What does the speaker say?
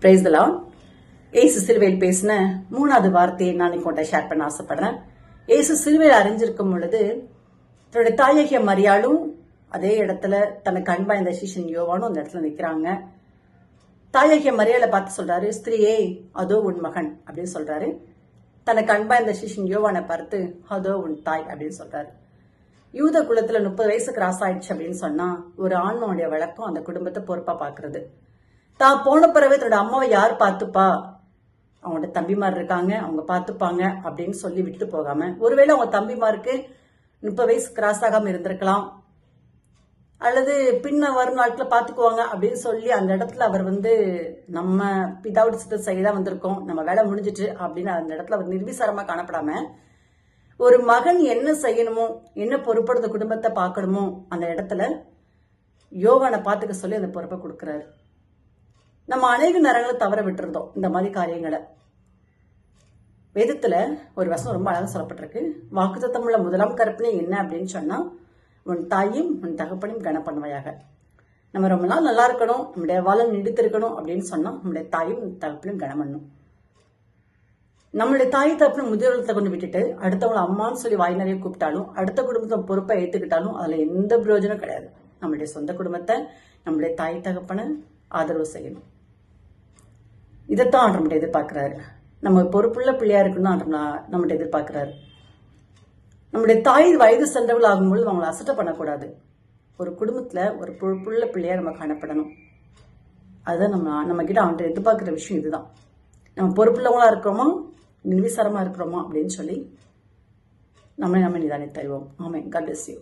Praise the Lord. ஏசு சிலுவையில் பேசின 3வது வார்த்தையை நான் உங்கள்கிட்ட ஷேர் பண்ண ஆசைப்படுறேன். ஏசு சிலுவையில் அறிஞ்சிருக்கும் பொழுது தன்னுடைய தாயகிய மரியாளும் அதே இடத்துல தனக்கு அன்பா இந்த சீஷன் யோவானும் அந்த இடத்துல நிக்கிறாங்க. தாயகிய மரியாளை பார்த்து சொல்றாரு, ஸ்திரீயே அதோ உன் மகன் அப்படின்னு சொல்றாரு. தனக்கு அன்பா இந்த சீஷன் யோவானை பார்த்து அதோ உன் தாய் அப்படின்னு சொல்றாரு. யூத குலத்துல 30 வயசு கிராஸ் ஆயிடுச்சு அப்படின்னு சொன்னா ஒரு ஆண்மனுடைய வழக்கம் அந்த குடும்பத்தை பொறுப்பா பாக்குறது. தான் போன பிறகு தன்னோட அம்மாவை யார் பார்த்துப்பா, அவங்களோட தம்பிமார் இருக்காங்க அவங்க பார்த்துப்பாங்க அப்படின்னு சொல்லி விட்டு போகாம, ஒருவேளை அவங்க தம்பிமாருக்கு 30 வயசு கிராஸ் ஆகாம இருந்திருக்கலாம், அல்லது பின்ன வரும் நாட்களை பார்த்துக்குவாங்க அப்படின்னு சொல்லி அந்த இடத்துல அவர் நம்ம பிதாவோட சித்தத்தை செய்யதான் வந்திருக்கோம், நம்ம வேலை முடிஞ்சிட்டு அப்படின்னு அந்த இடத்துல அவர் நிர்விசாரமா காணப்படாம, ஒரு மகன் என்ன செய்யணுமோ என்ன பொறுப்படுத்த குடும்பத்தை பார்க்கணுமோ அந்த இடத்துல யோவானை பார்த்துக்க சொல்லி அந்த பொறுப்பை கொடுக்கிறாரு. நம்ம அநேக நேரங்களை தவற விட்டுருந்தோம் இந்த மாதிரி காரியங்களை. வேதத்துல ஒரு வசனம் ரொம்ப அழகாக சொல்லப்பட்டிருக்கு. வாக்குத்தத்தமுள்ள முதலாம் கற்பனை என்ன அப்படின்னு சொன்னா, உன் தாயும் உன் தகப்பனையும் கன பண்ணுவையாக. நம்ம ரொம்ப நாள் நல்லா இருக்கணும், நம்முடைய வாழம் நீடித்திருக்கணும் அப்படின்னு சொன்னா நம்முடைய தாயும் தகப்பனையும் கனம் பண்ணணும். நம்மளுடைய தாய் தகப்பனும் முதியோரத்தை கொண்டு விட்டுட்டு அடுத்தவங்களை அம்மான்னு சொல்லி வாய் நிறைய கூப்பிட்டாலும், அடுத்த குடும்பத்தை பொறுப்பை ஏற்றுக்கிட்டாலும் அதுல எந்த பிரயோஜனம் கிடையாது. நம்மளுடைய சொந்த குடும்பத்தை நம்மளுடைய தாய் தகப்பனை ஆதரவு செய்யணும். இதைத்தான் ஆண்டவர்கிட்ட எதிர்பார்க்கிறாரு. நம்ம பொறுப்புள்ள பிள்ளையா இருக்குன்னு நம்மகிட்ட எதிர்பார்க்கிறாரு. நம்முடைய தாய் வயது சென்றவள் ஆகும்போது அவங்களை அசட்டை பண்ணக்கூடாது. ஒரு குடும்பத்துல ஒரு பொறுப்புள்ள பிள்ளையா நம்ம காணப்படணும். அதுதான் நம்ம கிட்ட அவன்கிட்ட எதிர்பார்க்கிற விஷயம் இதுதான். நம்ம பொறுப்புள்ளவங்களா இருக்கிறோமா, நிர்விசாரமா இருக்கிறோமா அப்படின்னு சொல்லி நம்ம நிதானி தருவோம். ஆமென். God bless you.